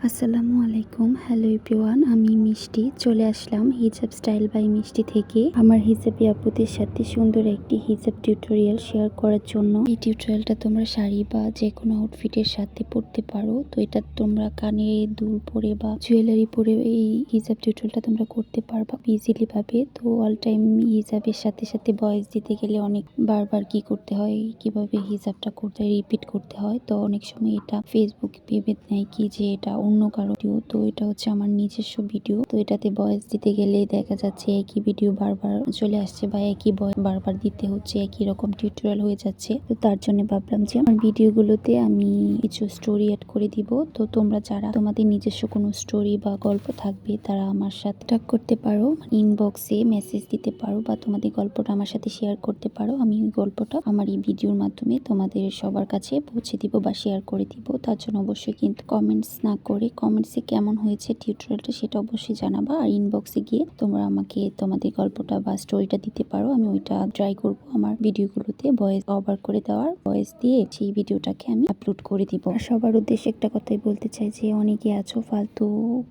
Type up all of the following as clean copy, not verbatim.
আসসালামু আলাইকুম। Hello everyone, আমি মিষ্টি চলে আসলাম হিজাব স্টাইল বাই মিষ্টি থেকে আমার হিজাবি আপুদের সাথে সুন্দর একটি হিজাব টিউটোরিয়াল শেয়ার করার জন্য। এই টিউটোরিয়ালটা তোমরা শাড়ি বা যে কোনো আউটফিটের সাথে পরতে পারো। তো এটা তোমরা কানে দুল পরে বা জুয়েলারি পরে এই হিজাব টিউটোরিয়ালটা তোমরা করতে পারবা ইজিলি ভাবে। তো অল টাইম হিজাবের সাথে সাথে ভয়েস দিতে গেলে অনেক বারবার কি করতে হয়, কিভাবে হিজাবটা করতে হয়, রিপিট করতে হয়। তো অনেক সময় এটা ফেসবুক ভেবে নেয় কি যে এটা অন্য কারো ভিডিও, তো এটা হচ্ছে আমার নিজস্ব ভিডিও। তো এটাতে ভয়েস দিতে গেলে দেখা যাচ্ছে একই ভিডিও বারবার চলে আসছে বা একই ভয়েস বারবার দিতে হচ্ছে, একই রকম টিউটোরিয়াল হয়ে যাচ্ছে। তো তার জন্য ভাবলাম যে আমার ভিডিওগুলোতে আমি কিছু স্টোরি অ্যাড করে দিব। তো তোমরা যারা তোমাদের নিজস্ব কোনো স্টোরি বা গল্প থাকবে তারা আমার সাথে ট্যাগ করতে পারো, ইনবক্সে মেসেজ দিতে পারো বা তোমাদের গল্পটা আমার সাথে শেয়ার করতে পারো। আমি ওই গল্পটা আমার এই ভিডিওর মাধ্যমে তোমাদের সবার কাছে পৌঁছে দিব বা শেয়ার করে দিব। তার জন্য অবশ্যই কিন্তু কমেন্টস না করে কমেন্টসে কেমন হয়েছে টিউটোরিয়ালটা সেটা অবশ্যই জানাবা। আর ইনবক্সে গিয়ে তোমরা আমাকে তোমাদের গল্পটা বা স্টোরিটা দিতে পারো। আমি ওইটা ট্রাই করব আমার ভিডিওগুলোতে ভয়েস ওভার করে দেওয়ার, ভয়েস দিয়ে সেই ভিডিওটাকে আমি আপলোড করে দিব। আর সবার উদ্দেশ্যে একটা কথাই বলতে চাই যে অনেকে আছো ফালতু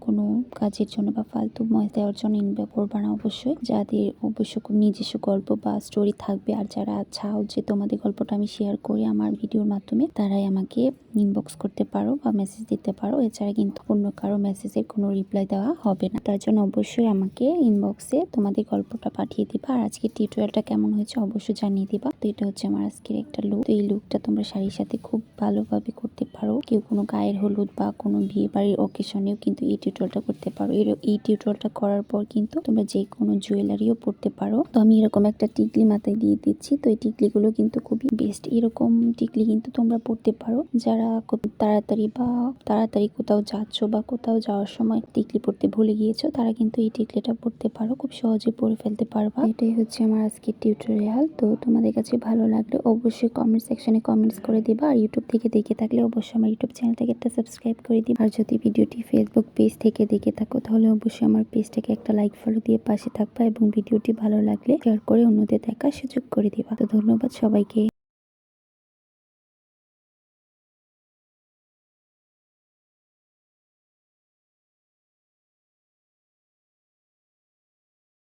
কোনো কাজের জন্য বা ফালতু ভয়েস দেওয়ার জন্য ইনবক্স করবা না। অবশ্যই যাদের অবশ্য নিজস্ব গল্প বা স্টোরি থাকবে আর যারা চাও যে তোমাদের গল্পটা আমি শেয়ার করি আমার ভিডিওর মাধ্যমে, তারাই আমাকে ইনবক্স করতে পারো বা মেসেজ দিতে পারো। এছাড়া কিন্তু অন্য কারো মেসেজের কোনো রিপ্লাই দেওয়া হবে না। তার জন্য অবশ্যই আমাকে ইনবক্সে তোমাদের গল্পটা পাঠিয়ে দিবা। আর আজকে টিউটোরিয়ালটা কেমন হয়েছে অবশ্যই জানিয়ে দিবা। তো এটা হচ্ছে আমার আজকের একটা লুক। তো এই লুকটা তোমরা শাড়ির সাথে খুব ভালোভাবে করতে পারো। কেউ কোনো গায়ের হলুদ বা কোনো বিয়ে বাড়ির অকেশনেও কিন্তু এই টিউটোরিয়ালটা করতে পারো। এই টিউটোরিয়ালটা করার পর কিন্তু তোমরা যে কোনো জুয়েলারিও পরতে পারো। তো আমি এরকম একটা টিকলি মাথায় দিয়ে দিচ্ছি। তো এই টিকলিগুলো কিন্তু খুবই বেস্ট। এরকম টিকলি কিন্তু তোমরা পরতে পারো যারা খুব তাড়াতাড়ি কোথাও যাচ্ছ বা কোথাও যাওয়ার সময় টিকলি পরতে ভুলে গিয়েছো, তারা কিন্তু এই টিকলিটা পরতে পারো, খুব সহজে পরে ফেলতে পারবা। এটাই হচ্ছে আমার আজকের টিউটোরিয়াল। তো তোমাদের কাছে ভালো লাগলে অবশ্যই কমেন্ট সেকশনে কমেন্টস করে দিবা। আর ইউটিউব থেকে দেখে থাকলে অবশ্যই আমার ইউটিউব চ্যানেলটাকে একটা সাবস্ক্রাইব করে দিবা। আর যদি ভিডিওটি ফেসবুক পেজ থেকে দেখে থাকো তাহলে অবশ্যই আমার পেজটাকে একটা লাইক ফলো দিয়ে পাশে থাকবা এবং ভিডিওটি ভালো লাগলে শেয়ার করে অন্যদের দেখার সুযোগ করে দিবা। তো ধন্যবাদ সবাইকে।